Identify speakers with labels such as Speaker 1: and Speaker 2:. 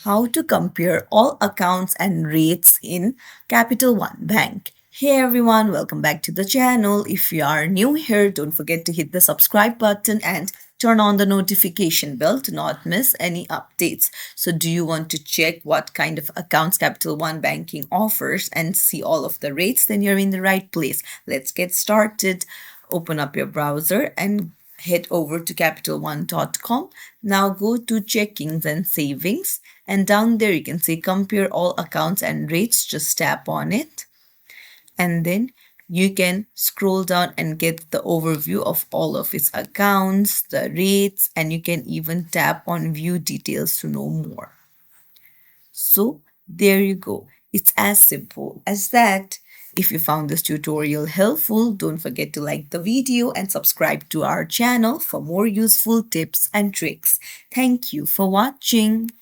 Speaker 1: How to compare all accounts and rates in Capital One Bank. Hey everyone, welcome back to the channel. If you are new here, don't forget to hit the subscribe button and turn on the notification bell to not miss any updates. So, do you want to check what kind of accounts Capital One Banking offers and see all of the rates? Then you're in the right place. Let's get started. Open up your browser and head over to capitalone.com. Now go to checkings and savings, and down there you can say compare all accounts and rates. Just tap on it, and then you can scroll down and get the overview of all of its accounts, the rates, and you can even tap on view details to know more. So there you go. It's as simple as that. If you found this tutorial helpful, don't forget to like the video and subscribe to our channel for more useful tips and tricks. Thank you for watching.